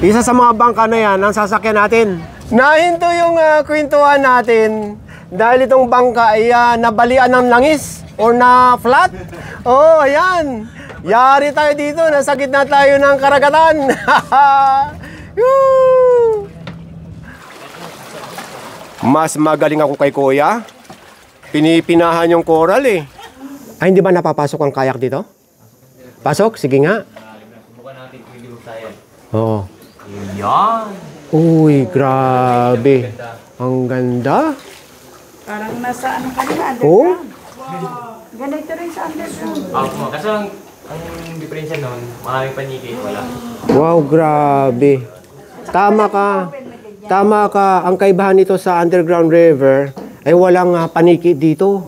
Isa sa mga bangka na yan ang sasakyan natin. Nahinto yung kwentuhan natin dahil itong bangka ay nabalian ng langis or na flat. Oh, ayan. Yari tayo dito. Nasa gitna tayo ng karagatan. Mas magaling ako kay Kuya. Pinipinahan yung coral eh. Ay, hindi ba napapasok ang kayak dito? Pasok? Sige nga. Subukan natin kung hindi tayo. Oo. Yan. Uy, grabe. Ang ganda. Parang nasa ano ka na, Oh? underground. Ganito rin sa underground. Kasi ang diferensya nun, maraming paniki, wala. Wow, grabe. Tama ka. Tama ka. Ang kaibahan nito sa underground river ay walang paniki dito.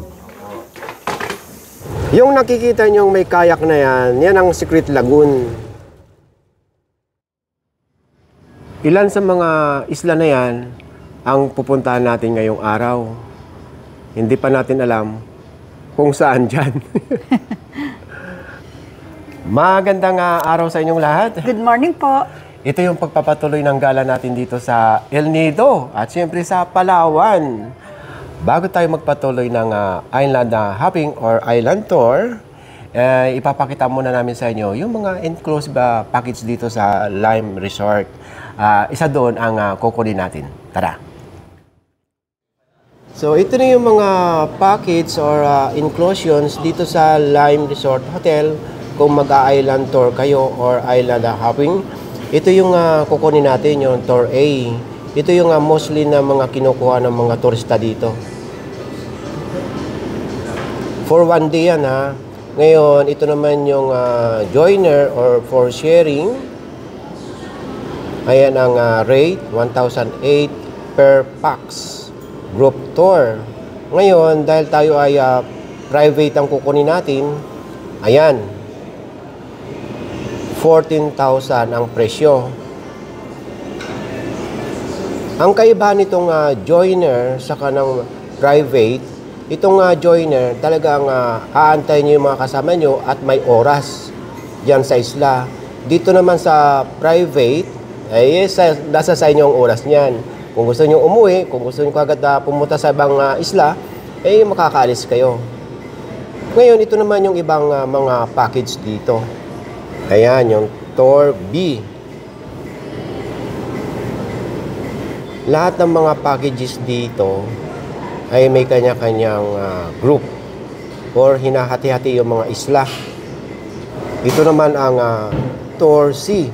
Yung nakikita nyo may kayak na yan, yan ang Secret Lagoon. Ilan sa mga isla na yan ang pupuntahan natin ngayong araw. Hindi pa natin alam kung saan dyan. Magandang araw sa inyong lahat. Good morning po. Ito yung pagpapatuloy ng gala natin dito sa El Nido at siyempre sa Palawan. Bago tayo magpatuloy ng island hopping or island tour, ipapakita muna namin sa inyo yung mga enclosed package dito sa Lime Resort. Isa doon ang kukunin natin. Tara! So ito na yung mga package or inclusions dito sa Lime Resort Hotel kung mag-island tour kayo or island hopping. Ito yung kukunin natin, yung tour A. Ito yung mostly na mga kinukuha ng mga turista dito. For one day yan ha. Ngayon, ito naman yung joiner or for sharing. Ayan ang rate, 1,008 per pax. Group tour. Ngayon, dahil tayo ay private ang kukunin natin, ayan, 14,000 ang presyo. Ang kaibahan nitong joiner sa kanang private, itong joiner talagang aantay niyo yung mga kasama nyo at may oras diyan sa isla. Dito naman sa private, ay nasa sa inyo ang oras niyan. Kung gusto niyo umuwi, kung gusto niyo kagad pumunta sa ibang isla, ay makakaalis kayo. Ngayon, ito naman yung ibang mga package dito. Ayan, yung Tour B. Lahat ng mga packages dito ay may kanya-kanyang group or hinahati-hati yung mga isla. Ito naman ang Tour C.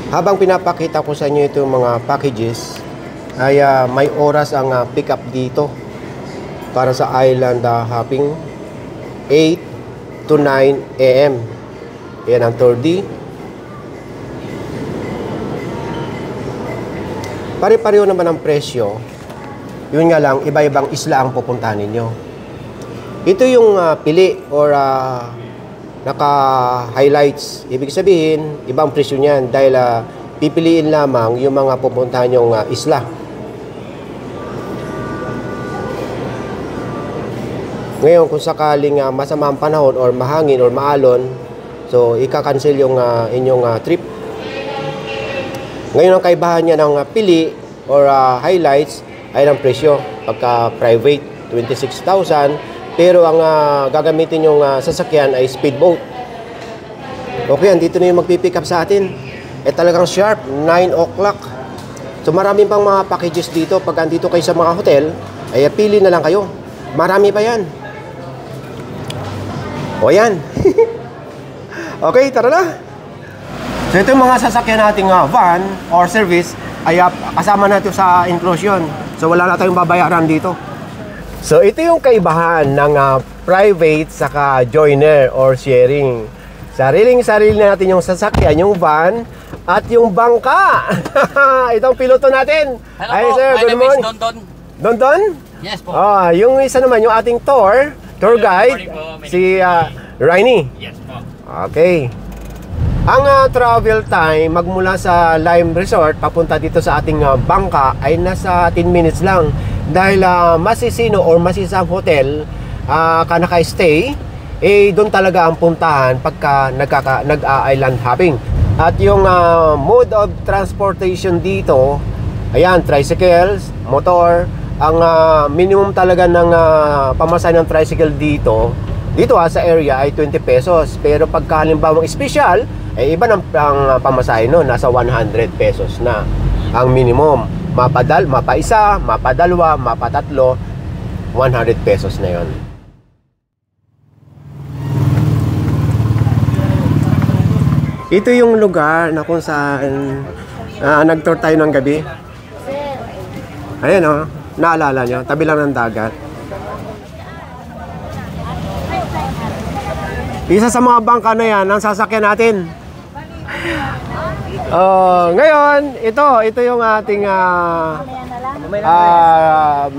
Habang pinapakita ko sa inyo itong mga packages, ay may oras ang pick up dito para sa island hopping, 8 to 9 a.m. Yan ang Tour D. Pare-pareho naman ang presyo. Yun nga lang, iba-ibang isla ang pupuntahan ninyo. Ito yung pili or naka-highlights. Ibig sabihin, ibang presyo niyan dahil pipiliin lamang yung mga pupuntahan yung isla. Ngayon, kung sakaling masama ang panahon or mahangin or maalon, so ika-cancel yung inyong trip. Ngayon, ang kaibahan niya ng pili or highlights ay ng presyo. Pagka private, 26,000. Pero ang gagamitin yung sasakyan ay speedboat. Okay, andito na yung magpipick up sa atin. Talagang sharp, 9 o'clock. So maraming pang mga packages dito. Pag andito kayo sa mga hotel, ay pili na lang kayo. Marami pa yan. O yan. Okay, tara na. So ito yung mga sasakyan nating van or service ay kasama natin sa inclusion. So wala na tayong babayaran dito. So ito yung kaibahan ng private saka joiner or sharing. Sariling-sarili natin yung sasakyan, yung van at yung bangka. Itong piloto natin. Hello Hi, po, sir. my Good name morning. is Don Don. Don Don? Yes po. Yung isa naman, yung ating tour guide, Good morning po. si Rainy. Yes po. Okay. Ang travel time magmula sa Lime Resort papunta dito sa ating bangka ay nasa 10 minutes lang. Dahil Masisino or Masisang Hotel ka naka-stay, doon talaga ang puntahan pagka nag-island hopping. At yung mode of transportation dito, ayan, tricycles, motor. Ang minimum talaga ng pamasahe ng tricycle dito sa area ay 20 pesos. Pero pagka halimbawang special, iba ng pamasahe nun, nasa 100 pesos na ang minimum. Mapa isa, mapa dalawa, mapa tatlo, 100 pesos na yon. Ito yung lugar na kung saan nag-tour tayo ng gabi. Ayan o, naalala nyo, tabi lang ng dagat. Isa sa mga bangka na yan ang sasakyan natin. Ngayon, ito yung ating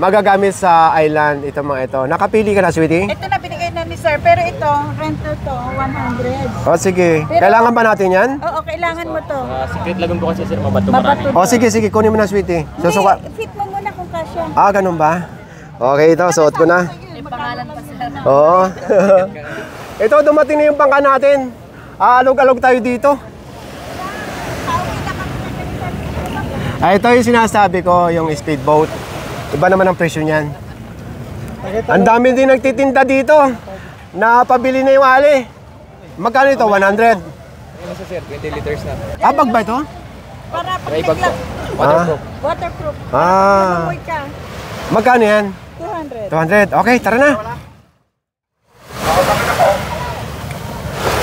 magagamit sa island. Ito mga ito. Nakapili ka na, sweetie? Ito na binigay na ni sir, pero ito, rento to, 100. O sige, Pero, kailangan ba natin yan? Oo, kailangan mo to. Secret lagoon po kasi sir, mabato Mabato. marami. O sige, kunin mo na, sweetie. Susuka. Hindi, fit mo muna kung kasya. Ganun ba? Okay, ito, suot ko na. May pangalan pa sir. Oo. Ito, dumating na yung bangka natin. Alog-alog tayo dito. Ito yung sinasabi ko, yung speedboat. Iba naman ang presyo niyan. Ang dami din nagtitinda dito. Napabili na yung ali. Magkano ito? 100? Ano sa sir, 20 liters na. Bag ba ito? Para May bag po. pag Waterproof. waterproof. Ah. Mamoy ka. Magkano yan? 200. 200. Okay, tara na.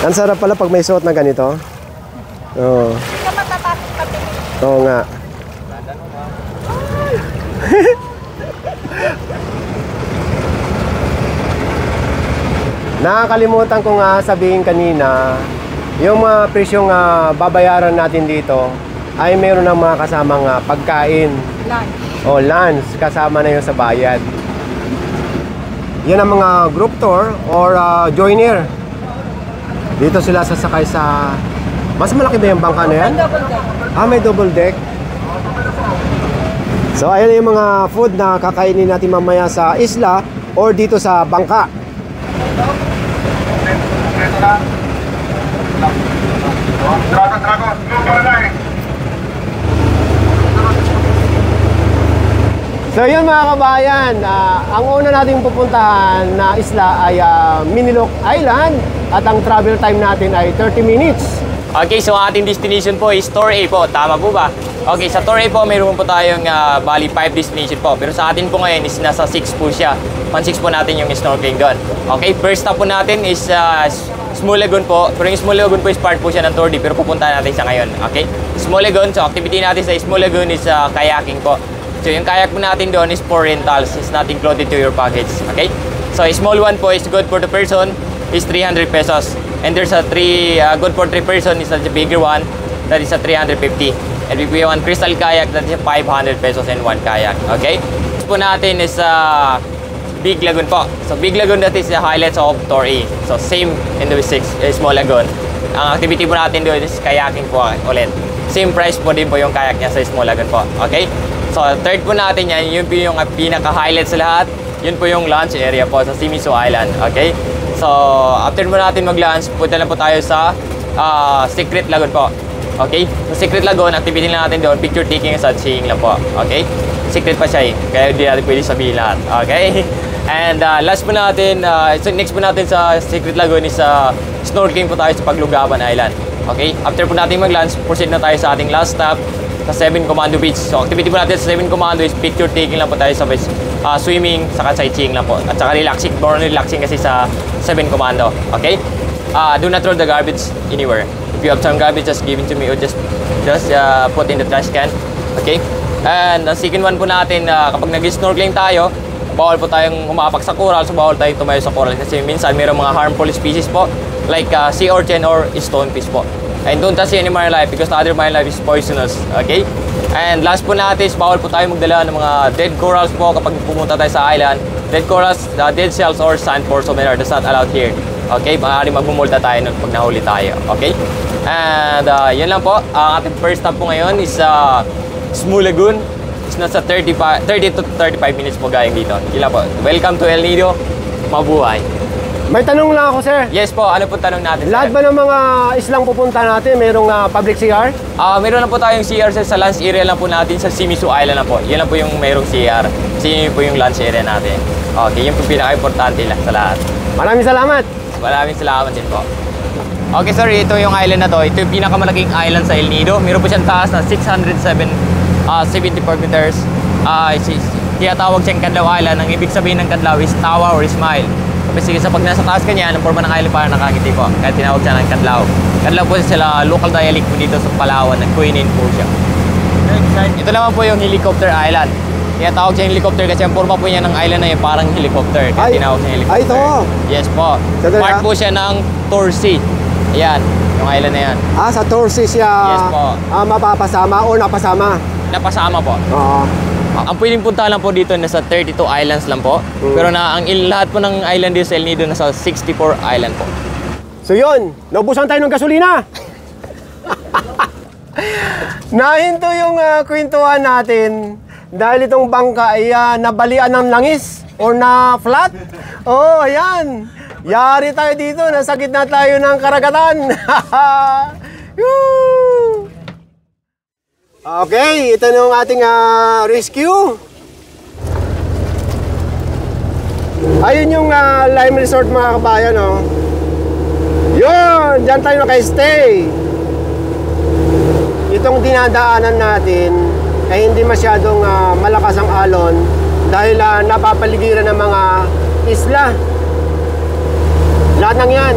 Ang sarap pala pag may suot na ganito. Oo. Hindi ka matatapos pati. Oo nga. Nakakalimutan ko nga sabihin kanina, yung mga presyong babayaran natin dito ay meron ng mga kasamang pagkain Lunch. o lunch kasama na yun sa bayad. Yan ang mga group tour or joiner. Dito sila sasakay sa... Mas malaki ba yung bangka na yan? Double deck. May double deck. So ayan yung mga food na kakainin natin mamaya sa isla or dito sa bangka. So yun mga kabayan, ang una nating pupuntahan na isla ay Minilok Island at ang travel time natin ay 30 minutes. Okay, so ang ating destination po is Tour A po. Tama po ba? Okay, sa Tour A po, mayroon po tayong bali 5 destination po. Pero sa atin po ngayon is nasa 6 po siya. 1-6 po natin yung snorkeling doon. Okay, first stop po natin is Small Lagoon po. Pero yung Small Lagoon po is part po siya ng Tour D. Pero pupunta natin siya ngayon. Okay, Small Lagoon. So activity natin sa Small Lagoon is kayaking po. So yung kayak po natin doon is for rentals. It's not included to your package. Okay, so small one po is good for the person is 300 pesos. And there's a good for 3 person is a bigger one that is a 350. And if we want crystal kayak, that is a 500 pesos and one kayak. Okay? Next po natin is Big Lagoon po. So Big Lagoon, that is the highlights of Tour A. So same in the Small Lagoon. Ang activity po natin doon is kayaking po ulit. Same price po din po yung kayak niya sa Small Lagoon po. Okay? So third po natin yan, yun po yung pinaka-highlights sa lahat. Yun po yung lunch area po sa Shimizu Island. Okay? So, after mo natin mag-lunch, punta lang po tayo sa Secret Lagoon po. Okay? Sa Secret Lagoon, activity lang natin doon, picture taking at sightseeing lang po. Okay? Secret pa siya eh. Kaya hindi natin pwede sabihin lahat. Okay? And last po natin, so next po natin sa Secret Lagoon is snorkeling po tayo sa Paglugaban Island. Okay? After po natin mag-lunch, proceed na tayo sa ating last stop sa 7 Commando Beach. So, activity po natin sa 7 Commando is picture taking lang po tayo sa swimming, saka sightseeing lang po. At saka relaxing, more relaxing kasi sa 7 Commando. Okay? Do not throw the garbage anywhere. If you have some garbage, just give it to me or just put in the trash can. Okay? And ang second one po natin, kapag nag-snorkeling tayo, bawal po tayong umapak sa coral, so bawal tayong tumayo sa coral kasi minsan mayroong mga harmful species po like sea urchin or stonefish po. And don't touch any marine life because the other marine life is poisonous. Okay? And last po natin is bawal po tayo magdala ng mga dead corals po kapag pumunta tayo sa island. Dead corals, dead shells or sand for so many that's not allowed here. Okay? Maaaring magmumulta tayo pag nahuli tayo. Okay? And yan lang po. Ang ating first stop po ngayon is Small Lagoon. It's nasa 30 to 35 minutes po galing dito. Kila po. Welcome to El Nido. Mabuhay. May tanong lang ako, sir. Yes po, ano po tanong natin, Lahat sir? ba ng mga islang pupunta natin, mayroong public CR? Meron lang po tayong CR sir, sa lunch area lang po natin sa Shimizu Island lang po. Yan lang po yung mayroong CR. Kasi yun po yung lunch area natin. Okay, yun po pinaka-importante lang sa lahat. Maraming salamat. Maraming salamat din po. Okay sir, ito yung island na to. Ito yung pinakamalaking island sa El Nido. Meron po siyang taas na 74 meters. Tinatawag siyang Kadlaw Island. Ang ibig sabihin ng Kadlaw is tawa or smile. Kasi sa pag nasa taas ka niya, ang forma ng island parang nakangiti po. Kaya tinawag siya ng Kadlaw. Kadlaw po sila local dialect po dito sa Palawan. Nag-Queenin po siya. Ito naman po yung Helicopter Island. Kaya tawag siya helicopter kasi ang forma po niya ng island na yun parang helicopter. Kaya tinawag siya helicopter. Ay, ito. Yes po. Sandali, Part po siya ng Torsi. Ayan, yung island na yan. Sa Torsi siya Yes po. mapapasama o napasama? Napasama po. Oo. Ang pwedeng punta lang po dito nasa 32 islands lang po. Pero lahat po ng island dito sa El Nido nasa 64 island po. So yun, naubusan tayo ng gasolina. Nahinto yung kwentuhan natin dahil itong bangka ay nabalian ng langis or na flat. Oh, ayan. Yari tayo dito, nasa gitna tayo ng karagatan. Yoo! Okay, ito na yung ating rescue. Ayun yung Lime Resort mga kabayan, oh. Yun, dyan tayo naka-stay. Itong dinadaanan natin ay hindi masyadong malakas ang alon dahil napapaligiran ng mga isla. Lahat ng yan.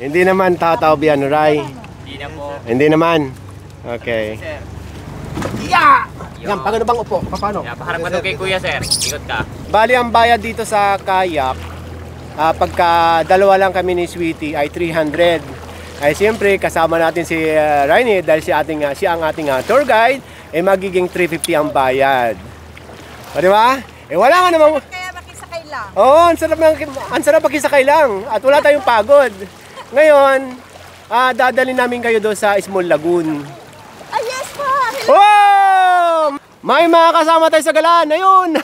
Hindi naman tataob yan, Ray. Hindi na po. Hindi naman. Okay. Sir. Yeah! Yan, pagano bang upo? Paano? Paharap ka doon kay kuya sir. Ikot ka. Bali, ang bayad dito sa kayak, pagka dalawa lang kami ni Sweetie ay 300. Ay siyempre, kasama natin si Rainy dahil siya ang ating tour guide, ay magiging 350 ang bayad. O, di ba? Eh wala nga namang... Kaya makisakay lang. Oo, ang sarap makisakay lang at wala tayong pagod. Ngayon, dadalhin namin kayo doon sa Small Lagoon. Ah, yes po! Wow! May mga kasama tayo sa galaan. Ayun!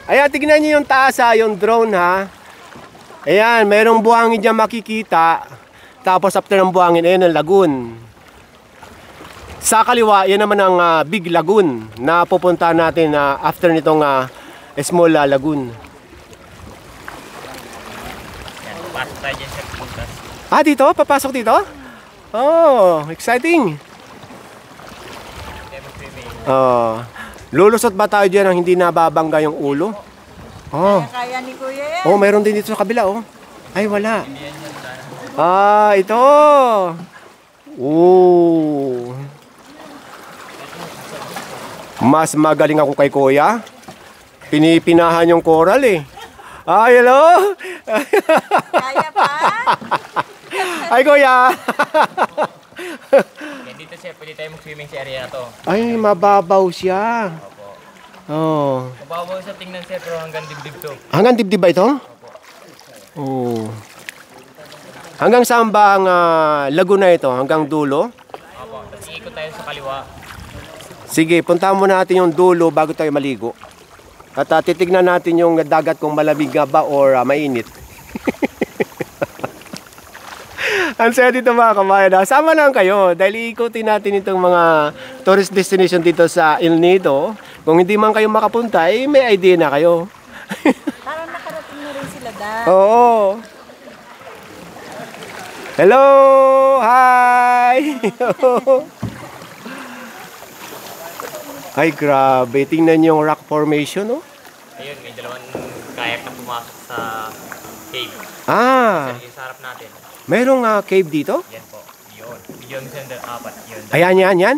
Ayan, tignan nyo yung taas yung drone ha. Ayan, mayroong buhangin dyan makikita. Tapos after ng buhangin, ayan ang lagoon. Sa kaliwa, yan naman ang Big Lagoon na pupuntahan natin after nitong Small Lagoon. Pasok tayo dyan sa butas. Dito? Papasok dito? Oh, exciting. Lulusot ba tayo dyan ang hindi nababangga yung ulo? Oh. Kaya ni Kuya yan. Oh, mayroon din dito sa kabila, oh. Ay, wala. Ito. Oh. Mas magaling ako kay Kuya. Pinipinahan yung coral eh. Hello? Kaya pa? Ay, Kuya. Yan dito sir, pwede tayo mag-swimming sa area na to. Ay, mababaw siya. Opo. Oh. Mababaw sa tingnan sir, pero hanggang dibdib to. Hanggang dibdib ba ito? Oh. Hanggang saan ba ang Laguna ito? Hanggang dulo? Opo, tapos iikot tayo sa kaliwa. Sige, puntahan muna natin yung dulo bago tayo maligo. At titignan natin yung dagat kung malamig ba or mainit. Ang saya dito mga kabayan. Sama lang kayo dahil iikutin natin itong mga tourist destination dito sa El Nido. Kung hindi man kayo makapunta, may idea na kayo. Parang nakarating na rin sila dahil. Oo. Hello! Hi! Ay, grabe. Tingnan niyo yung rock formation, oh. Ayun, may dalawang kayak na pumasok sa cave. Ah, Yung sa harap natin. mayroong cave dito? Yan po. Yun. Bigyan sender apat. Yun. Ayan, yan.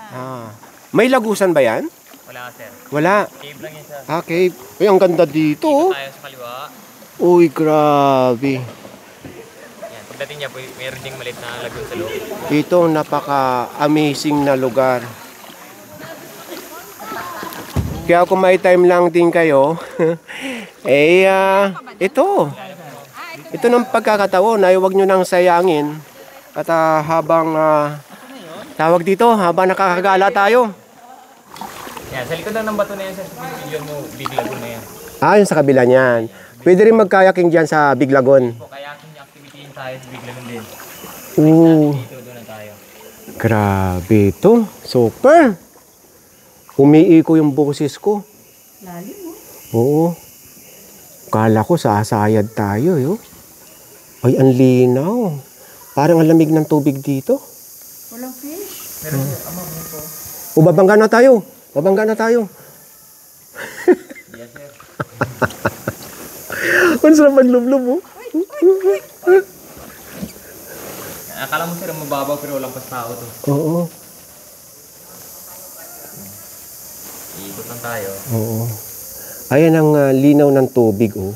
Ah. May lagusan ba yan? Wala, sir. Wala. Cave lang yan, sir. Ah, cave. Uy, ang ganda dito, oh. Tayo sa kaliwa. Uy, grabe. Yan. Pagdating niya po, mayroon ding maliit na lagoon sa loob. Ito, napaka-amazing na lugar. Kaya kung may time lang din kayo, ito ng pagkakataon ay huwag nyo nang sayangin. At habang, tawag dito, habang nakakagala tayo. Yan, sa likod lang ng bato na yan, sir. Yun mo, big lagoon na yan. Ah, yun sa kabila niyan. Pwede rin magkayaking dyan sa Big Lagoon. Po, kaya aking activity yun tayo sa big lagoon din. Dito, doon na tayo. Grabe ito. Super. Umiiko yung boses ko. Lalim mo. Oo. Kala ko sasayad tayo, yo. Ay, ang linaw. Parang ang lamig ng tubig dito. Walang fish. O, babangga na tayo. Babangga na tayo. Yes, sir. Ang sarap maglublob, oh. Akala mo, sir, mababaw pero walang pas tao to. Oo. Iikot lang tayo. Oo. Ayan ang linaw ng tubig, oh.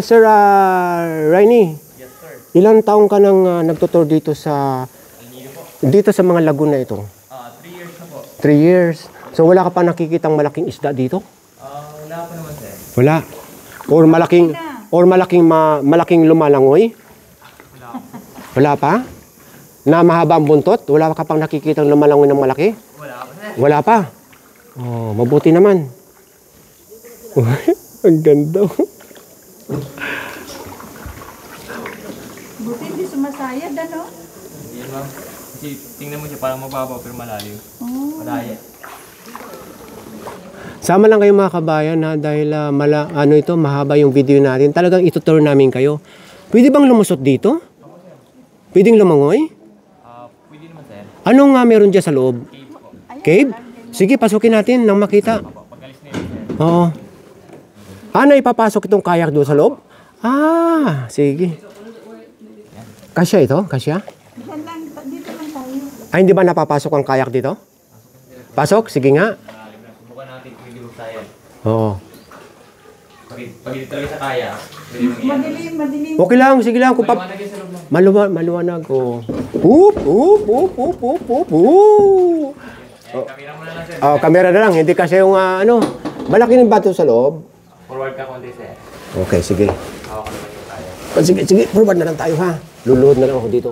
Sir Rainy, Yes, sir. ilang taong ka nang nagtutur dito sa mga lagoon na ito? 3 years na po. 3 years. So wala ka pa nakikitang malaking isda dito? Wala pa naman, sir. Wala. Malaking lumalangoy? Wala pa? Na mahaba ang buntot? Wala ka pang nakikitang lumalangoy ng malaki? Wala pa, sir. Wala pa. Oh, mabuti naman. Ang ganda. Buti hindi sumasayad, ano? Yan, ma'am. Kasi tingnan mo siya, parang mababaw pero malalim. Oh. Malaya. Sama lang kayo mga kabayan ha, dahil mahaba yung video natin. Talagang itutur namin kayo. Pwede bang lumusot dito? Pwedeng lumangoy? Pwede naman, sir. Anong meron dyan sa loob? Cave po. Cave? Sige, pasukin natin nang makita. Pag-alis na yun, sir. Oo. Ipapasok itong kayak doon sa loob? Ah, sige. Kasya ito? Kasya? Diyan lang, dito lang tayo. Ay, hindi ba napapasok ang kayak dito? Pasok? Sige nga. Subukan natin kung hindi tayo. Oo. Pag hindi talaga sa kaya, pwede mo yan. Madilim. Okay lang, sige lang. Kung Maliwanag yun sa loob lang. maluwanag. Oh. Oop, oop, oop, oop, oop, oop, oop. Kamera mo na lang, sir. Oh, kamera na lang. Hindi kasi yung malaki ng bato sa loob. Forward ka konti, sir. Okay, sige. Hawak ka naman yung tayo. Sige, forward na lang tayo ha. Luluhod na lang ako dito.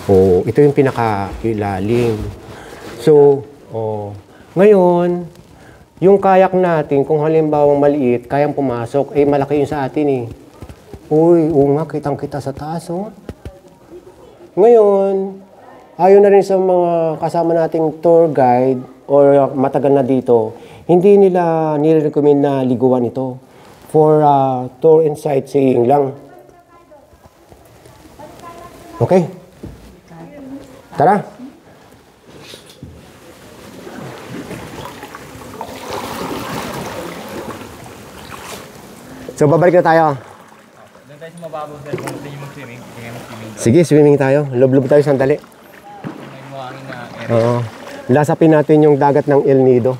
Oh, ito yung pinaka-ilalim. So, ngayon, yung kayak natin, kung halimbawang maliit, kayang pumasok, malaki yun sa atin eh. Uy, nga, kitang-kita sa taas, oh. Ngayon, ayon na rin sa mga kasama nating tour guide or matagal na dito, hindi nila nire-recommend na liguan ito for tour and sightseeing lang. Okay? Tara. So, babalik na tayo. Doon tayo sa mababaw, sir. Kung gusto nyo mag-swimming, tingnan mo swimming. Sige, swimming tayo. Lublob tayo sandali. May buhangin na area. Oo. Lasapin natin yung dagat ng El Nido.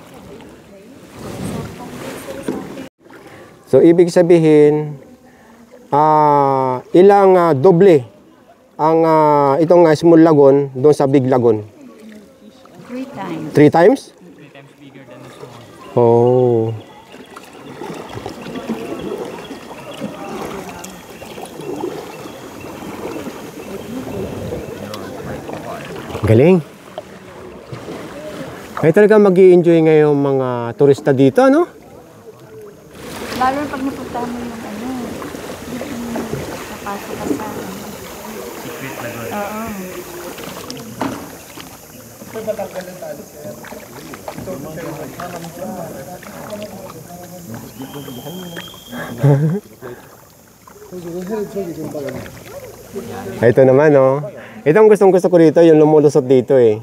So, ibig sabihin, ilang doble ang itong small lagoon doon sa big lagoon? 3 times. 3 times? 3 times bigger than this one. Oh. Galing. Kaya talaga mag-i-enjoy ngayon mga turista dito, ano? Lalo na pag napunta mo yung napasok ka sa Secret lagoon. Oo. Ito naman, oh. Ito ang gustong-gusto ko dito, yung lumulusot dito, eh.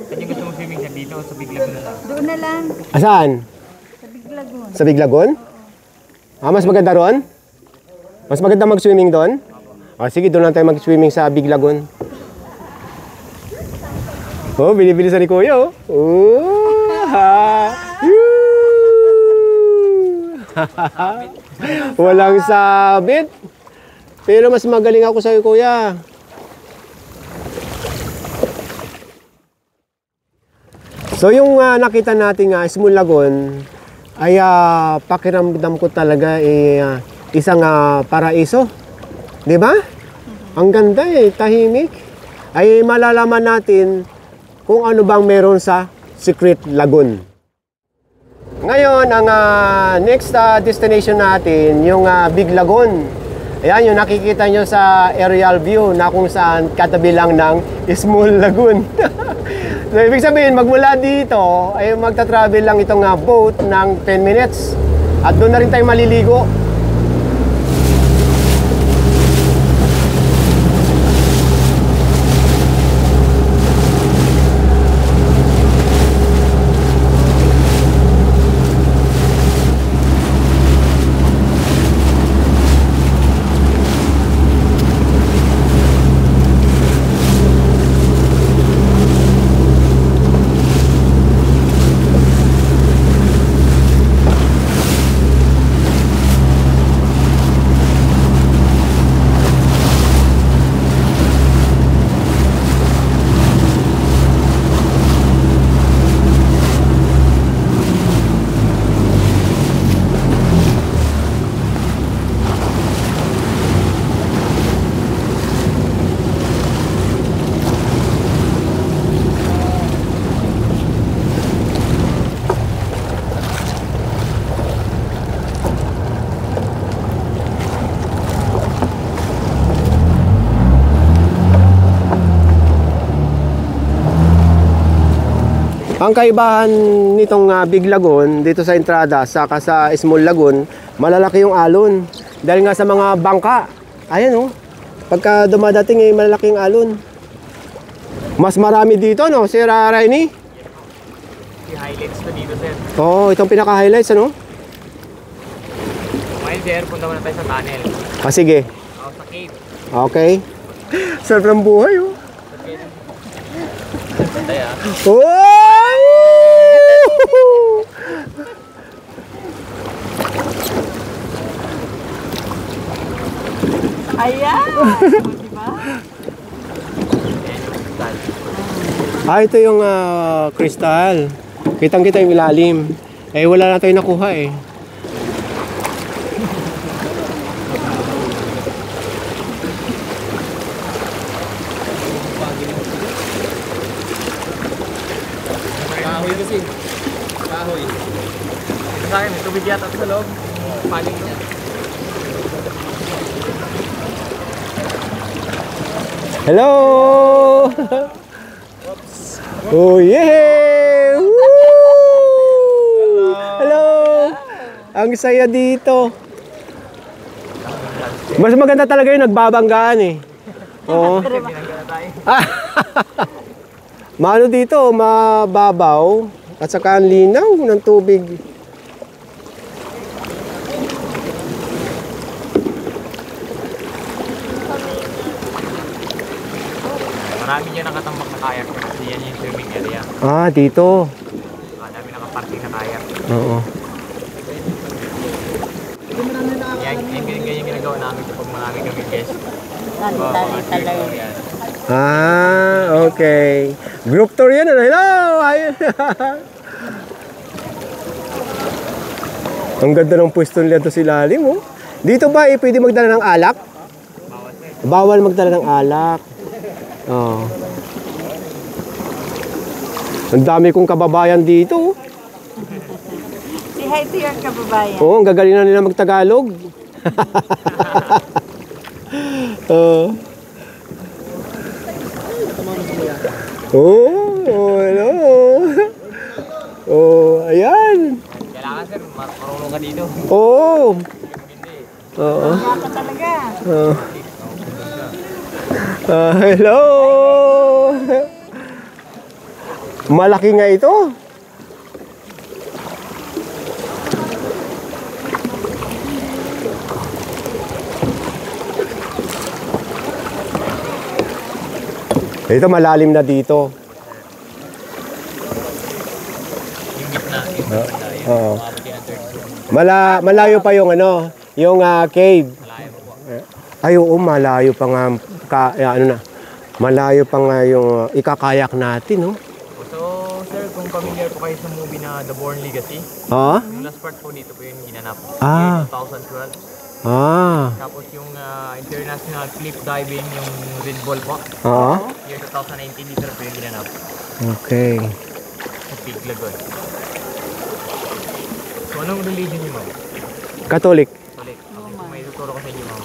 Saan yung gusto mong swimming sa dito? Sa Big Lagoon na lang? Doon na lang. Saan? Sa Biglagon. Sa Big Lagoon? Ah, mas maganda ron? Mas maganda mag-swimming doon? Ah, sige, doon lang tayo mag-swimming sa Big Lagoon. Oh, binibili sa ni Kuya, oh. Oh, ha. Walang sabit. Pero mas magaling ako sa'yo, Kuya. So yung nakita natin Small Lagoon ay pakiramdam ko talaga isang paraiso. 'Di ba? Ang ganda tahimik. Ay malalaman natin kung ano bang meron sa Secret Lagoon. Ngayon, ang next destination natin, yung Big Lagoon. Ayan, yung nakikita nyo sa aerial view na kung saan katabi lang ng Small Lagoon. So, ibig sabihin, magmula dito, ay magta-travel lang itong boat ng 10 minutes. At doon na rin tayo maliligo. Ang kaibahan nitong Big Lagoon dito sa entrada saka sa Small Lagoon, malalaki yung alon. Dahil nga sa mga bangka. Ayan oh. Pagka dumadating ay malalaki yung alon. Mas marami dito no, Sir Rainy? I-highlights to dito, sir. Oo, itong pinaka-highlights ano? Ngayon, sir, punta muna tayo sa tunnel. Ah, sige. Sa cave. Okay. Sarap ng buhay oh. Tayo Oh! Ayan! Diba? Ito yung kristal. Kitang-kita yung ilalim. Eh, wala na tayong nakuha eh. Kahoy kasi. Kahoy. Ito sa akin, may tubig yata sa loob. Paling to. Hello! Oh yeah! Woo! Hello! Ang saya dito. Mas maganda talaga yung nagbabanggaan eh. Oo. Maano dito, mababaw at saka ang linaw ng tubig. Marami dyan nakatambak na kayak kasi yan yung swimming area. Ah, dito. Marami nakaparking na kayak. Oo. Ganyan ginagawa namin kapag marami kami guest. Tali talaga. Ah, okay. Group tour yan. Ano? Hello! Ayun. Ang ganda ng pwesto nila ito si Lalim, oh. Dito ba pwede magdala ng alak? Bawal magdala ng alak. Oh. Ang dami kong kababayan dito. Si hi to your kababayan. Oo, ang gagaling na nila magtagalog. Hello. Oh, ayan. Kailangan sir, marunong ka dito. Oo. Oo. Kaya ka talaga. Hello! Malaki nga ito. Ito malalim na dito. Yung gitna. Oo. Malayo pa yung ano, yung cave. Malayo po. Ay, oo, malayo pa nga, malayo pa nga yung ikakayak natin, no? So, sir, kung familiar po kayo sa movie na The Bourne Legacy, Ah? yung last part po dito po yung ginanap. Ah. Year 2012. Ah. Tapos yung international cliff diving, yung Red Bull po. Ah? Year 2019, dito na po yung ginanap. Okay. Sa Big Lagoon. So, anong religion niyo, ma'am? Catholic. Catholic. Okay, may tuturo ko sa inyo, ma'am.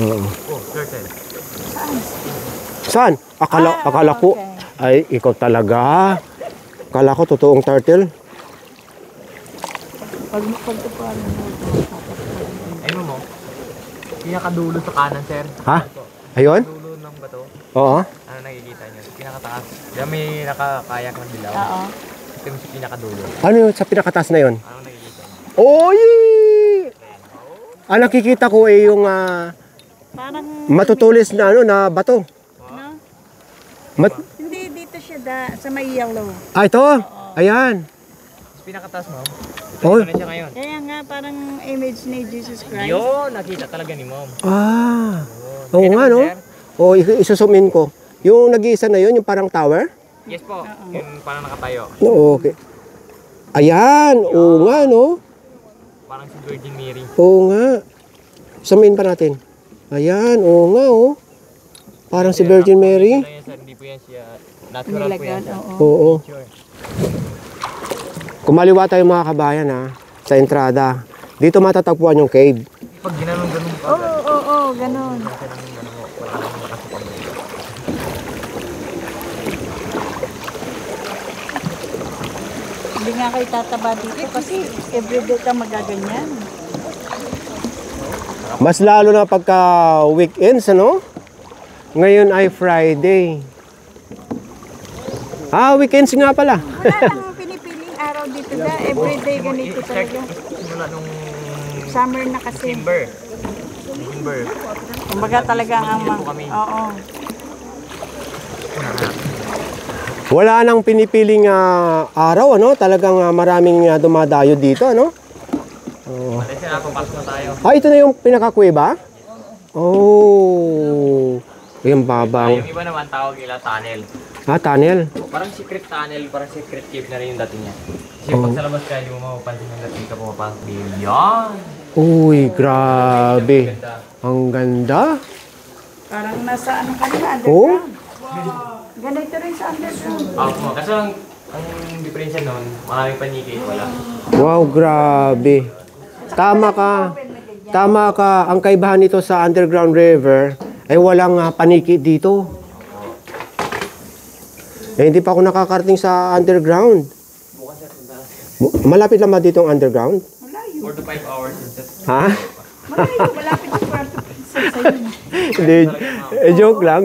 Oo. Oh, turtle. Saan? Akala ko. Ay, ikaw talaga. Akala ko totoong turtle. Pagtuparan mo. Ayun mo, pinakadulo sa kanan, sir. Ha? Ayun? Dulo ng bato. Oo. Ano nakikita nyo? Pinakataas. Diyan may nakakayak ng dilaw. Oo. Ito yung sa pinakadulo. Ano yun sa pinakataas na yun? Ano nakikita nyo? Oy! Nakikita ko yung Parang, matutulis na ano na bato. no? Hindi. Hindi, dito siya sa may yellow. Ito. Ayan. Sa pinakataas, ma'am. Oh. Ito na siya ngayon. Kaya nga, parang image ni Jesus Christ. Yun, nakita talaga ni ma'am. Ah. Yun. Oo Kaya nga, naman, no? sir? O, isuzoom in ko. Yung nag-iisa na yun, yung parang tower? Yes po. Yung parang nakatayo. No, okay. Ayan. Oo nga, no? Parang si Virgin Mary. Oo nga. Zoomin pa natin. Ayan. Oo nga, oh. Parang si Virgin Mary. Hindi yan, sir. Hindi po yan siya. Natural po yan, Nilagan, sir. oo. Oo. Sure. Kumaliwa tayo mga kabayan, ha? Sa entrada. Dito matatagpuan yung cave. Pag ginanong-ganong pa, Oo, oo, oo, ganun. ginanong-ganong mo, wala nang makasapag. Hindi nga kayo tataba dito kasi everyday ka magaganyan. Mas lalo na pagka weekends, ano? Ngayon ay Friday. Weekends nga pala. Wala nang pinipiling araw dito da. Everyday ganito talaga. Simula nung Summer na kasi. December. Kumbaga talaga ang po kami. Oo. Wala nang pinipiling araw, ano? Talagang maraming dumadayo dito, ano? Kasi napapasok na tayo. Ito na yung pinakakuweba? Oh. Yung babang. Yung iba naman tawag nila tunnel. Tunnel. Parang secret tunnel, parang secret cave na rin yung dating niya. Kasi pag sa labas kaya di mo mapapansin yung dating ka pumapasok din. Yan! Uy, grabe. Ang ganda. Parang nasa ano ka na, Oh? underground. Ganito rin sa underground. Kasi ang diferensya nun, maraming paniki, wala. Wow, grabe. Tama ka. Tama ka. Ang kaibahan nito sa underground river ay walang paniki dito. Hindi pa ako nakakarating sa underground. Malapit lang ba dito ang underground? Malayo. 4 to 5 hours. Ha? Malayo. Malapit yung kwarto sa sa'yo. Hindi. Joke lang.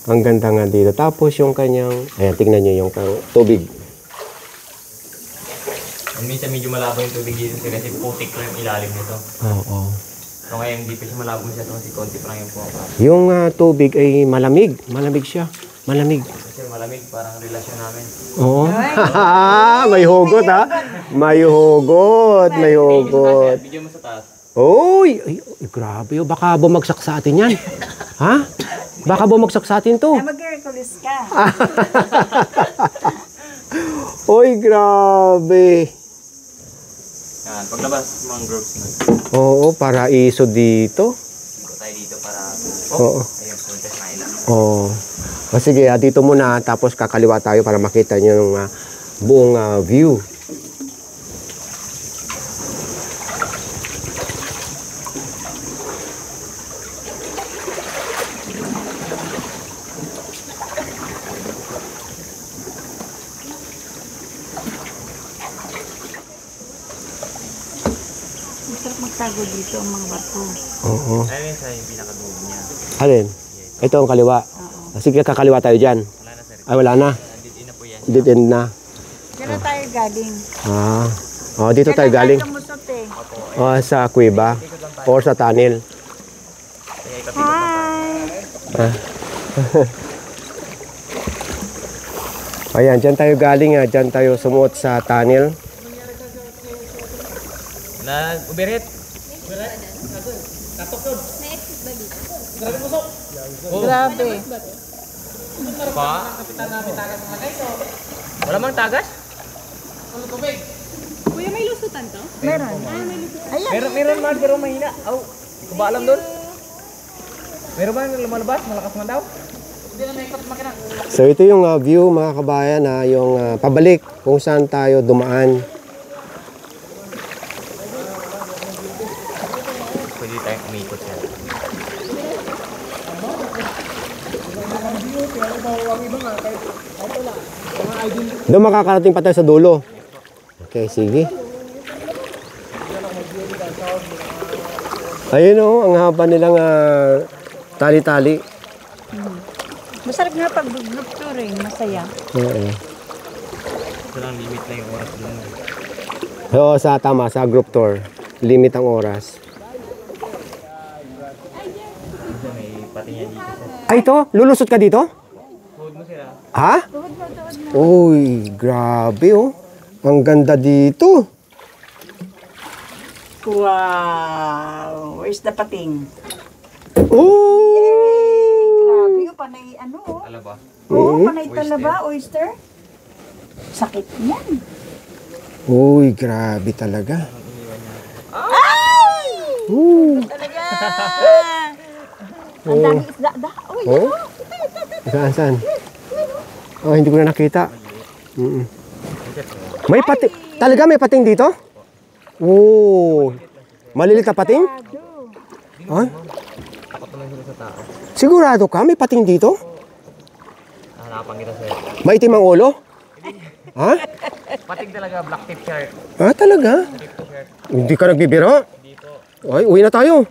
Ang ganda nga dito. Tapos yung kanyang, ayan, tingnan nyo yung tubig. Minsan medyo malabo yung tubig dito kasi putik lang yung ilalim nito. Oo. So ngayon hindi pa siya malabo siya kasi konti pa lang yung pumapasok. Yung tubig ay malamig. Malamig siya. Malamig. Kasi malamig, parang relasyon namin. Oo. May hugot, ha? May hugot. Bigyan mo sa taas. Uy! Ay, grabe. Baka bumagsak sa atin yan. Ha? Baka bumagsak sa atin to. Mag-Hercules ka. Uy, grabe. Yan, paglabas, mangroves na. Oo, paraiso dito. Iko tayo dito para... Oo. Ayun, punta sa ilang. Oo. O sige, dito muna. Tapos kakaliwa tayo para makita nyo yung buong view. Masarap magtago dito ang mga barko. Oo. Ayun sa yung pinakadulo niya. Alin? Ito ang kaliwa. Sige, kakaliwa tayo dyan. Wala na sir. Ay, wala na. Dito na po yan. Dead end na. Diyan tayo galing. Ah. Oh, dito tayo galing. Lumusot eh. Oh, sa kuweba. Or sa tunnel. Hi! Ah. Ayan, dyan tayo galing. Dyan tayo sumuot sa tunnel. Na, ubirit. Grabe. Pa? Wala mang tagas? Kuya, may lusutan to? Meron. Ayan. Meron man, pero mahina. Aw, hindi ko ba alam doon? Meron ba lumalabas? Malakas man daw? So ito yung view mga kabayan na yung pabalik kung saan tayo dumaan. Pwede tayong umikot yan. Doon makakarating pa tayo sa dulo. Okay, sige. Ayun o, ang haba nilang tali-tali. Masarap nga pag group tour eh. Masaya. Oo. Ito lang limit na yung oras doon. Oo, tama, sa group tour. Limit ang oras. May pati niya dito sir. Ay, ito? Lulusot ka dito? Hold mo sila. Ha? Uy, grabe oh. Ang ganda dito. Wow! Where's the pating? Oh! Grabe yung panay ano oh. Alam ba? Oo, panay talaba, oyster. Sakit yan. Uy, grabe talaga. Ay! Talaga! Ang dami isda. Uy, Oh? Saan? Oh, hindi ko na nakita. May pating. Talaga may pating dito? Oh. Malilit na pating? Ay? Takot naman sila sa tao. Sigurado ka may pating dito? Hanapan kita sir. Maitim ang ulo? Ha? Pating talaga, black tip shark. Ah, talaga? Hindi ka nagbibiro? Dito. Ay, uwi na tayo.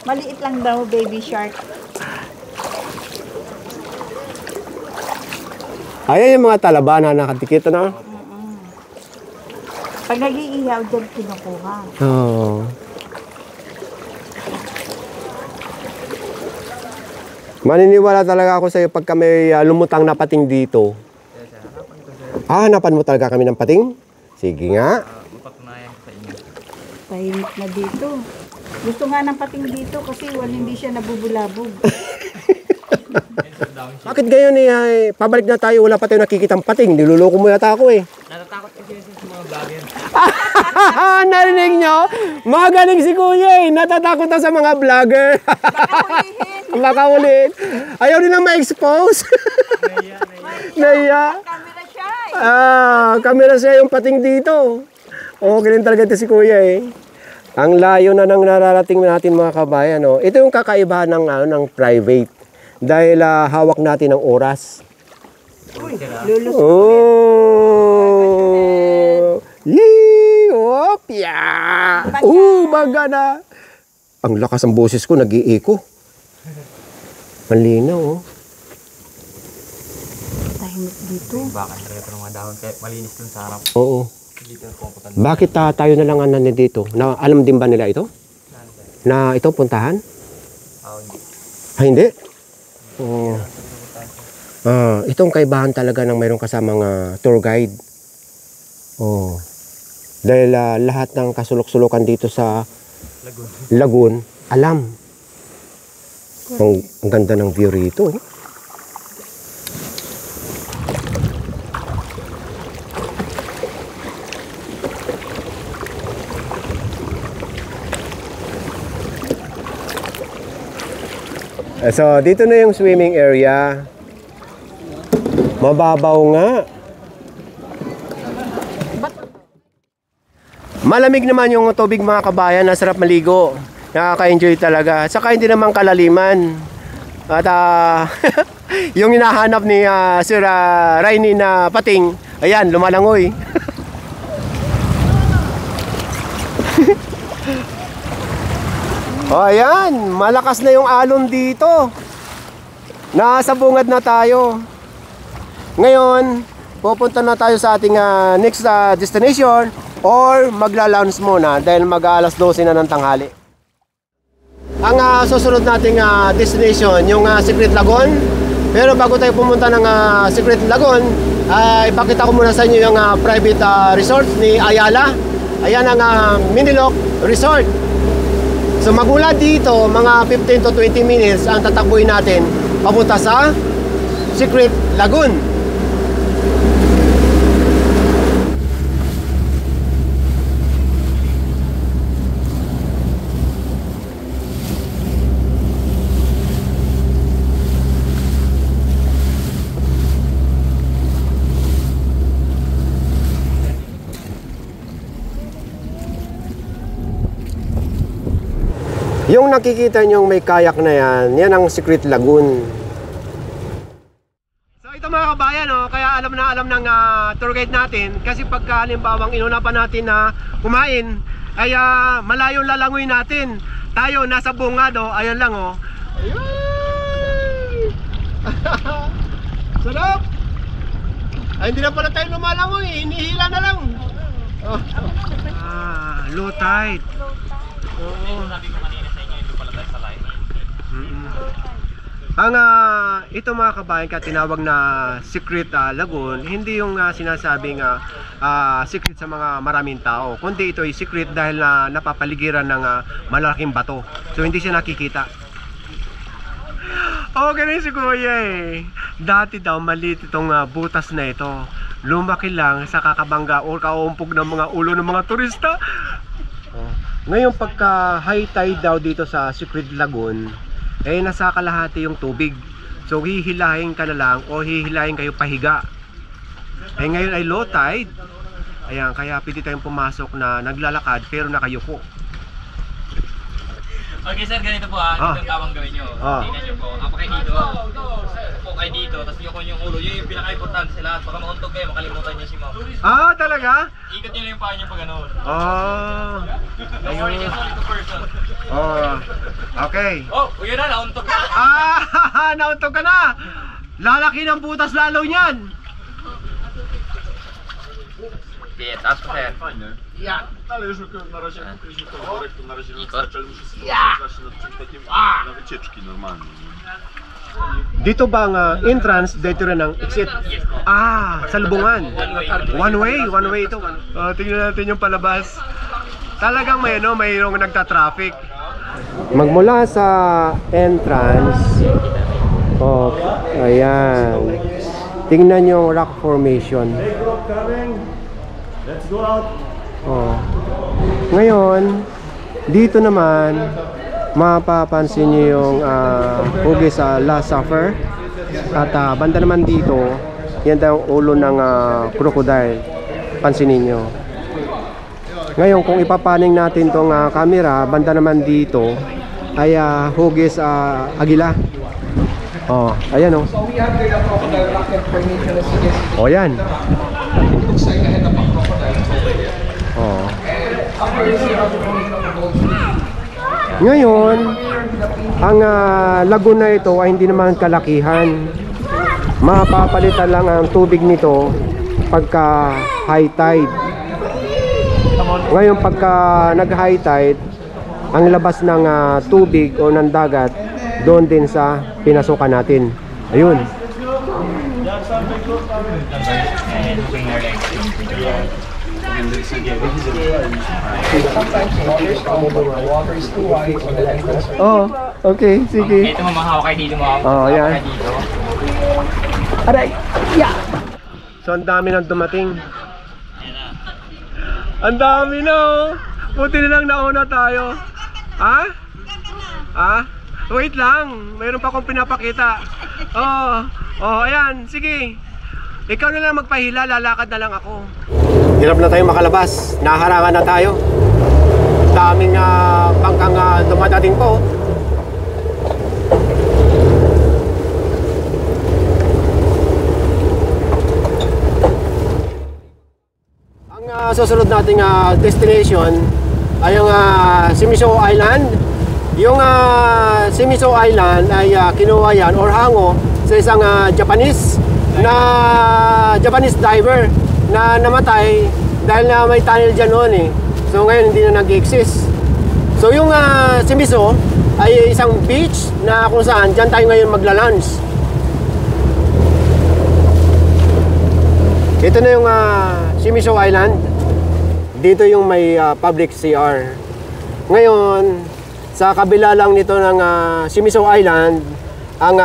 maliit lang daw, baby shark. Ayan yung mga talaba na nakatikita na. Pag nag-iihaw, dyan kinukuha. Oo. Maniniwala talaga ako sa iyo pagka may lumutang na pating dito. Ah, hanapan mo talaga kami ng pating? Sige nga. Mapatunayan ko sa inyo. Tahimik na dito. Gusto nga ng pating dito kasi hindi siya nabubulabog. Bakit gayon pabalik na tayo, wala pa tayo nakikitang pating. Niluloko mo yata ako eh. Natatakot kasi sa mga vlogger. Narinig nyo? Magaling si Kuya eh. Natatakot na sa mga vlogger. Baka ulit. Ayaw nilang ma-expose. Naya. Camera siya eh. Kamera siya yung pating dito. Okay rin talaga ito si Kuya eh. Ang layo na nang nararating natin mga kabayan. Oh. Ito yung kakaibahan ng private. Dahil hawak natin ang oras. Lulus. Oh! Yee! Opya! Baga na! Ang lakas ng boses ko, nag-i-echo. Malinaw, oh. Tahimik dito. Bakit talaga ng mga dahon kaya malinis dun sa harap. Oo. Dito ang komputan. Bakit tayo na lang ano dito? Na, alam din ba nila ito? Na ito, puntahan? Hindi. Ah, hindi? Oo. Itong kaibahan talaga ng mayroong kasamang tour guide. Oh. Dahil lahat ng kasulok-sulukan dito sa Lagoon, alam. Ang ganda ng view rito. So, dito na yung swimming area. Mababaw nga. Malamig naman yung tubig mga kabayan. Nasarap maligo. Nakaka-enjoy talaga. Saka hindi naman kalaliman. At yung hinahanap ni Sir Rainy na pating, ayan, lumalangoy. O ayan, malakas na yung alon dito. Nasa bungad na tayo. Ngayon, pupunta na tayo sa ating next destination or magla-lounge muna dahil mag-aalas 12 na ng tanghali. Ang susunod nating destination, yung Secret Lagoon. Pero bago tayo pumunta ng Secret Lagoon, ipakita ko muna sa inyo yung private resort ni Ayala. Ayan ang Minilok Resort. So magmula dito, mga 15 to 20 minutes ang tatakbuhin natin papunta sa Secret Lagoon. Yung nakikita nyo may kayak na yan, yan ang Secret Lagoon. So ito mga kabayan, kaya alam ng tour guide natin. Kasi pagka halimbawang inuna pa natin na kumain, ay malayong lalangoy natin. Tayo nasa bungad, ayan lang Ayun! Sarap! Ay, hindi na pala tayo lumalangoy, hinihila na lang. Low tide. Ang ito mga kabayan ka tinawag na Secret Lagoon, hindi yung sinasabing secret sa mga maraming tao, kundi ito ay secret dahil napapaligiran ng malalaking bato. So hindi siya nakikita. Okay na si Kuya Dati daw maliit itong butas na ito. Lumaki lang sa kakabangga o kauumpog ng mga ulo ng mga turista. Ngayon pagka high tide daw dito sa Secret Lagoon, nasa kalahati yung tubig. So hihilahin ka na lang o hihilahin kayo pahiga. Ngayon ay low tide. Ayan, kaya pwede tayong pumasok na naglalakad pero nakayuko. Okay sir, ganito po ito ang tamang gawin nyo. Tingnan nyo po, ako kayo dito. Upo kayo dito, tapos yoko yung ulo. Yun yung pinaka-importante sa lahat. Baka mauntog kayo, makalimutan nyo si ma'am. Talaga? Ikot nyo lang yung paa nyo pag gano'n. Don't worry, it's only 2 person. Okay. Yun na, nauntog ka. Nauntog ka na. Lalaki ng butas lalo niyan. Okay, taas pa sir. Ale już na razie pokryliśmy ten worek, to na razie wystarczy, ale muszę sobie zacząć nad czymś takim na wycieczki normalnie. Dito ba ang entrance, dito rin ang exit? Sa lubungan. One way ito. Tingnan natin yung palabas. Talagang mayroong nagta-traffic. Magmula sa entrance, ayan. Tingnan yung rock formation. Let's go out! Ngayon, dito naman mapapansin nyo yung hugis sa Last Supper. At banda naman dito, yan daw ulo ng crocodile. Pansinin nyo. Ngayon, kung ipapaning natin tong camera, banda naman dito ay hugis agila. Ayan yan. Ngayon, ang lagoon na ito ay hindi naman kalakihan. Mapapalitan lang ang tubig nito pagka high tide. Ngayon pagka nag high tide, ang labas ng tubig o ng dagat doon din sa pinasukan natin. Ayun. Okay, sige. Ito mamahawak kayo dito mo. Yan. Aray! So ang dami nang dumating. Ang dami na Buti na lang nauna tayo. Wait lang, mayroon pa akong pinapakita. Ayan, sige. Ikaw na lang magpahila, lalakad na lang ako. Hirap na tayo makalabas, naharangan na tayo. Daming bangkang dumadating po. Ang susunod nating destination ay yung Simisho Island. Yung Shimizu Island ay kinuha yan or hango sa isang Japanese diver na namatay dahil na may tunnel dyan noon eh. So ngayon hindi na nag-exist. So yung Shimizu ay isang beach na kung saan dyan tayo ngayon magla-lunch. Ito na yung Shimizu Island. Dito yung may public CR. Ngayon, sa kabila lang nito ng Shimizu Island, ang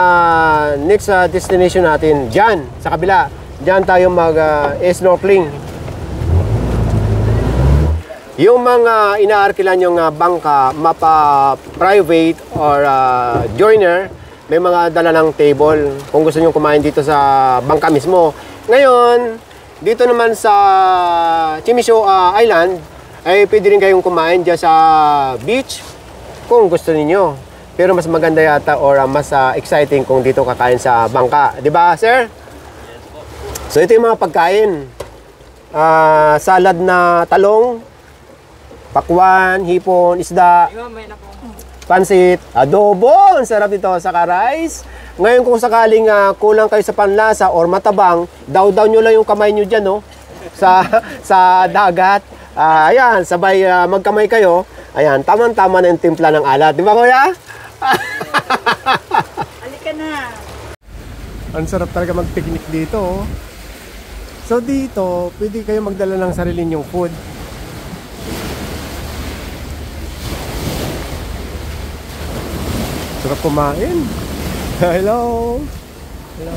next destination natin, dyan, sa kabila. Dyan tayo mag-snorkeling. Yung mga inaarkilan yung bangka, private or joiner, may mga dala ng table kung gusto nyo kumain dito sa bangka mismo. Ngayon, dito naman sa Shimizu Island, ay pwede rin kayong kumain dyan sa beach kung gusto niyo. Pero mas maganda yata or mas exciting kung dito kakain sa bangka. Di ba, sir? So, ito yung mga pagkain. Salad na talong, pakwan, hipon, isda, pansit, adobo. Ang sarap nito sa rice. Ngayon kung sakaling kulang kayo sa panlasa or matabang, daw nyo lang yung kamay nyo dyan, no? Sa dagat. Ayan, sabay magkamay kayo. Ayan, tamang-tama na yung timpla ng alat. Di ba, kuya? Halika na. Ang sarap talaga mag-picnic dito. Oh. So dito, pwede kayo magdala ng sarili nyong food. Sarap kumain. Hello. Hello.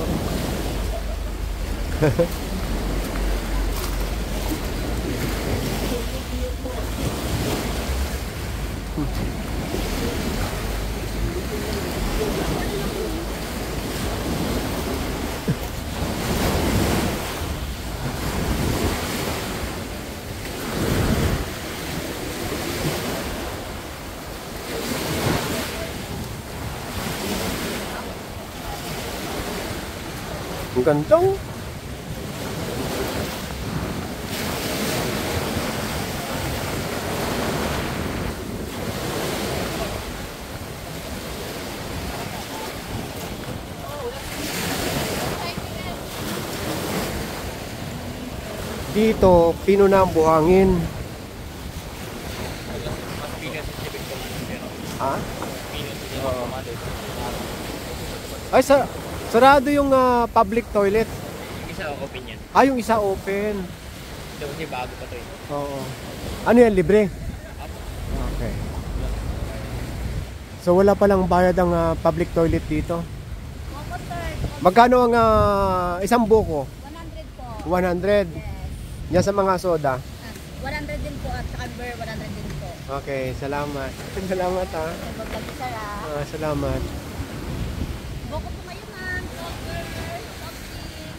Ang gandang. Dito, pino na ang buhangin. Ha? Ay, sarado yung public toilet. Yung isa open yan. Yung isa open. Ito kasi bago pa to eh. Oo. Ano yan, libre? Okay. So wala palang bayad ang public toilet dito? Magkano ang isang buko? 100 po. 100? Yes. Yan sa mga soda? 100 din po at saka beer 100 din po. Okay, salamat. Salamat ha. Salamat. Boko po ngayon man. Burger, coffee.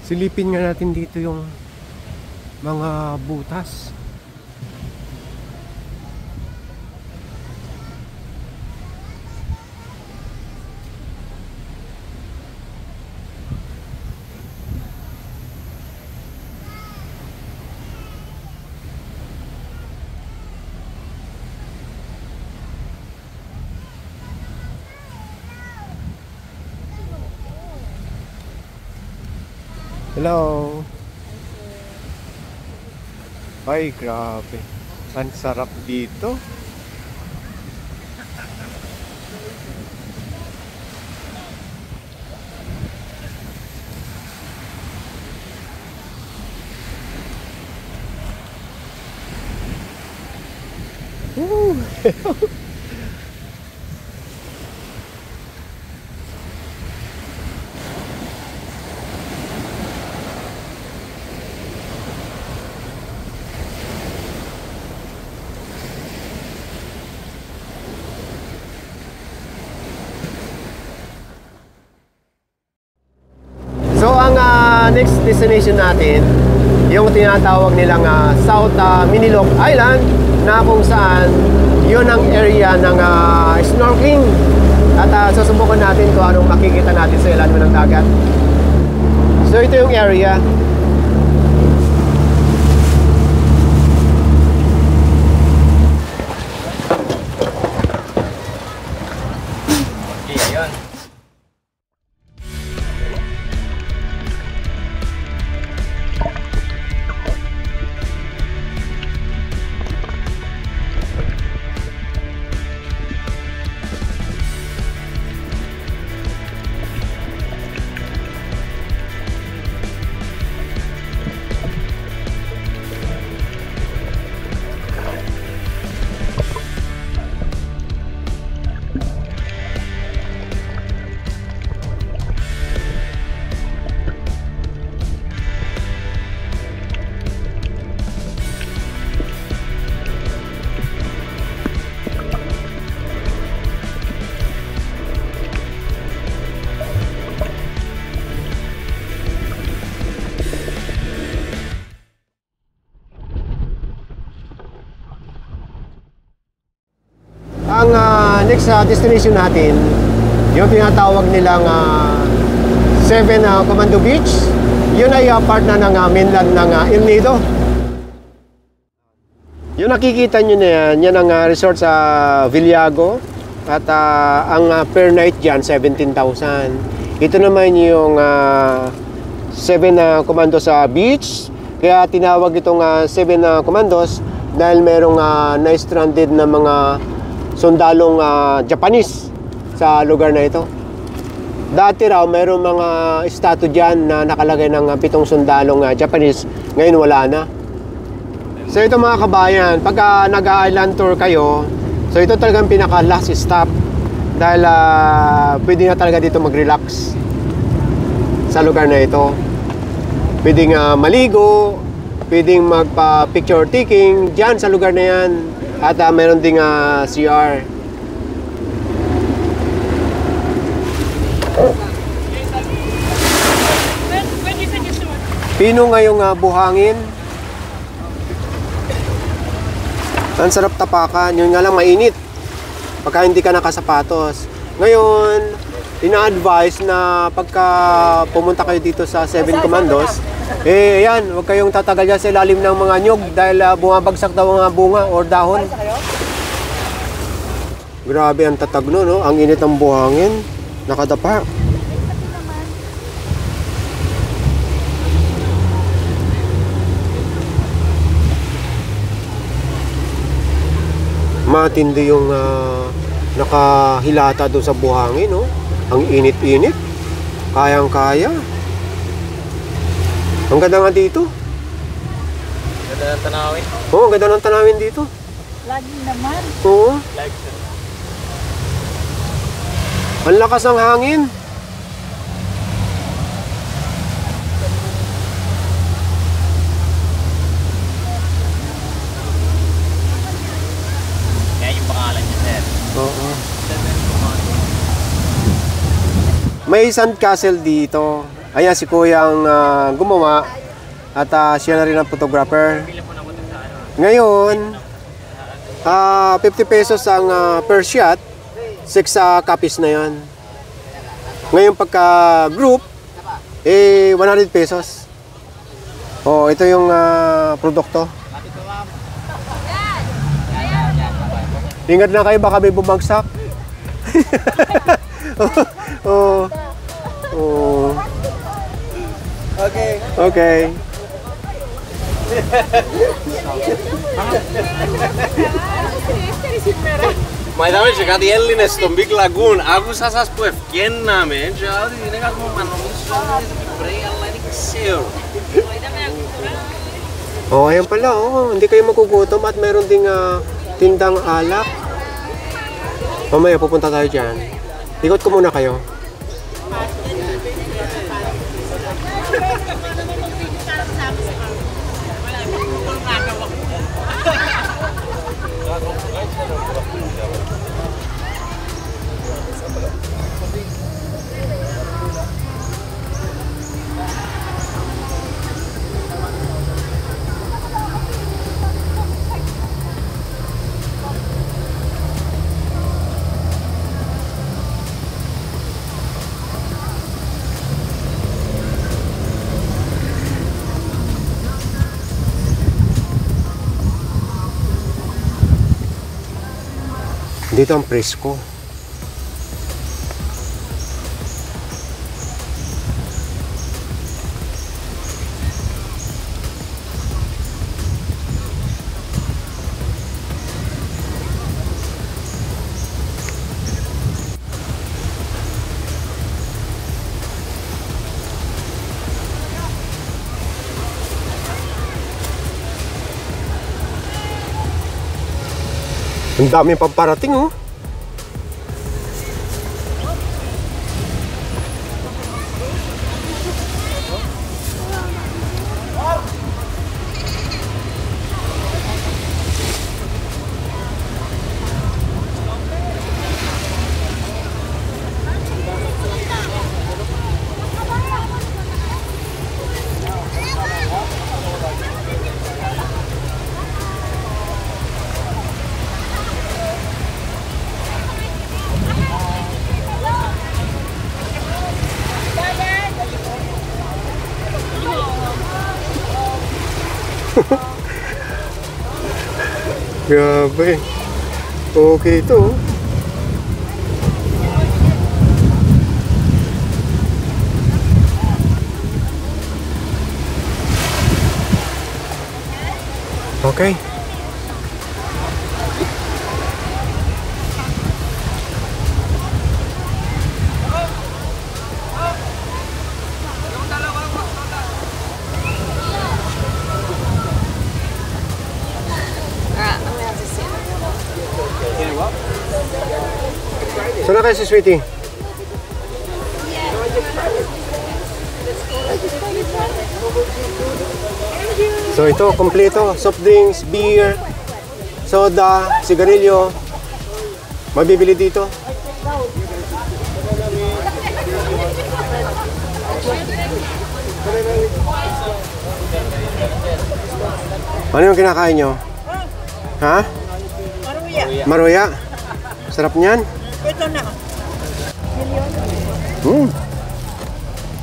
Silipin nga natin dito yung mga butas. Hello. Ay, grabe. Ang sarap dito. Woo! So ang next destination natin, yung tinatawag nilang South Minilok Island, na kung saan yun ang area ng snorkeling. At susubukan natin kung anong makikita natin sa ilalim ng dagat. So ito yung area. Okay, ayun. Ang next destination natin, yung tinatawag nilang 7 Commando Beach. Yun ay part na ng mainland ng El Nido. Yung nakikita nyo na yan ang resort sa Villago. At ang per night dyan, 17,000. Ito naman yung 7 Commando sa beach. Kaya tinawag itong 7 Commandos dahil merong na-stranded na mga sundalong Japanese sa lugar na ito. Dati raw mayroong mga statue dyan na nakalagay ng 7 sundalong Japanese. Ngayon wala na. So ito mga kabayan, pagka nag-island tour kayo, so ito talagang pinaka last stop dahil pwede na talaga dito mag-relax sa lugar na ito. Pwedeng maligo, pwedeng magpa-picture taking dyan sa lugar na yan. At mayroon ding CR. Pino ngayong buhangin. Ang sarap tapakan. Yun nga lang mainit pagka hindi ka nakasapatos. Ngayon, ina-advise na pagka pumunta kayo dito sa 7 Commandos, ayan, huwag kayong tatagal dyan sa ilalim ng mga nyug dahil bumabagsak daw ang bunga or dahon. Grabe ang tatag no? Ang init ng buhangin. Nakadapa. Matindi yung nakahilata doon sa buhangin, no? Ang init-init. Kayang-kaya. Ang ganda nga dito. Ganda ng tanawin. Oo, ang ganda ng tanawin dito. Lagi naman. Oo. Like, Ang lakas ng hangin. yan yung pangalan niya, sir. Oo. May sandcastle dito. Ayan si Kuya ang gumawa at siya na rin ang photographer. Ngayon, 50 pesos ang per shot, 6 copies na yon. Ngayon pagka group, 100 pesos. Oh, ito yung produkto. Ingat na kayo, baka may bumagsak. Oh. Oh. Okej. Okay. Μα είδαμε και κάτι Έλληνες στον Big Lagoon. Άκουσα σας που ευκαινάμε και ότι είναι κάτι που νομίζω ότι είναι Κυπρέοι, αλλά δεν ξέρω. Oh, ayan pala, oh. Hindi kayo magugutom at meron ding tindang alak. Mamaya pupunta tayo dyan. Ikot ko muna kayo. Dito ang presko. Ang dami pang parating, oh. Grabe. Okay ito. Okay. Saan na kayo si Sweetie? So ito, kompleto. Soft drinks, beer, soda, sigarilyo. Mabibili dito. Ano yung kinakain nyo? Ha? Maruya. Maruya? Sarap niyan? Ito na.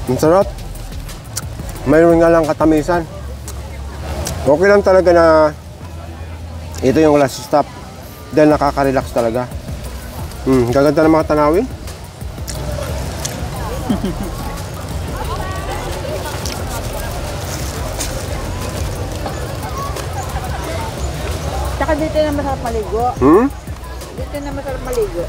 Ang sarap. Mayroon nga lang katamisan. Okay lang talaga na ito yung last stop. Dahil nakaka-relax talaga. Gaganda ng mga tanawin. Saka dito na masarap maligo. Dito na masarap maligo.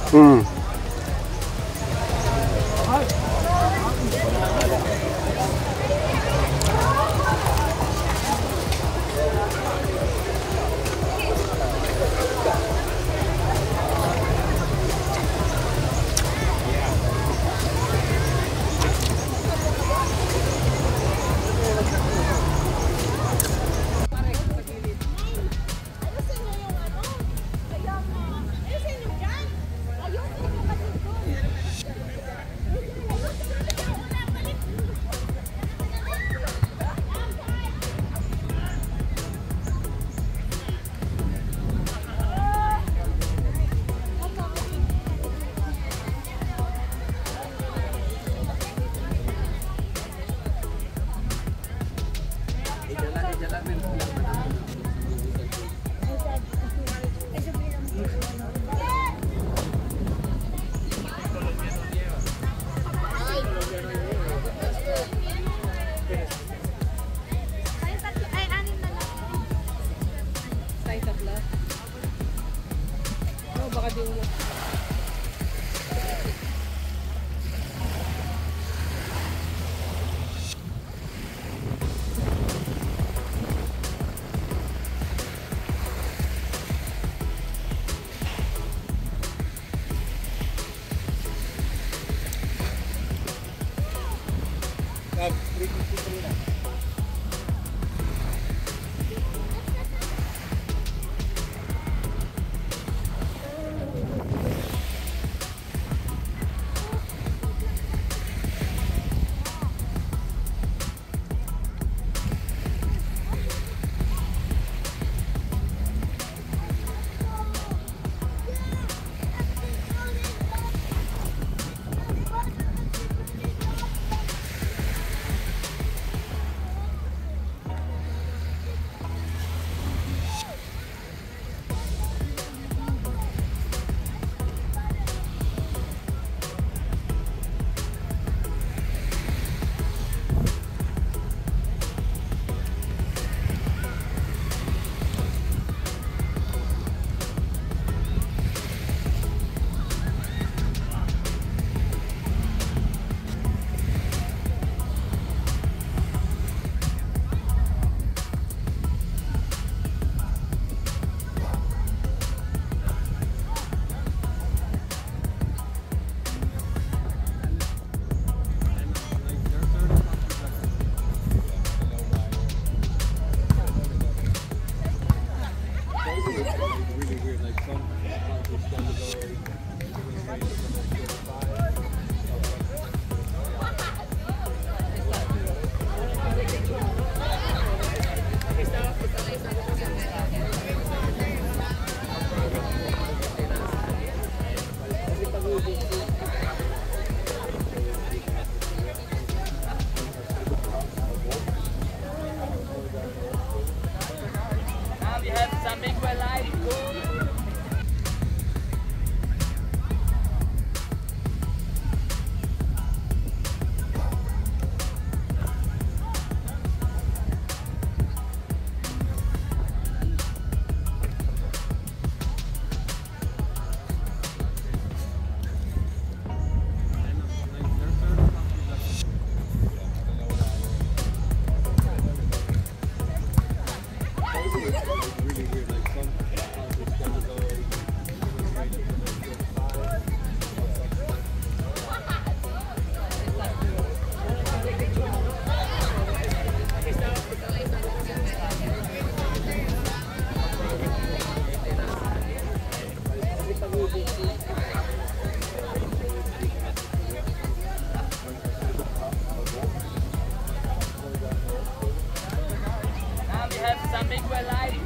have something we like.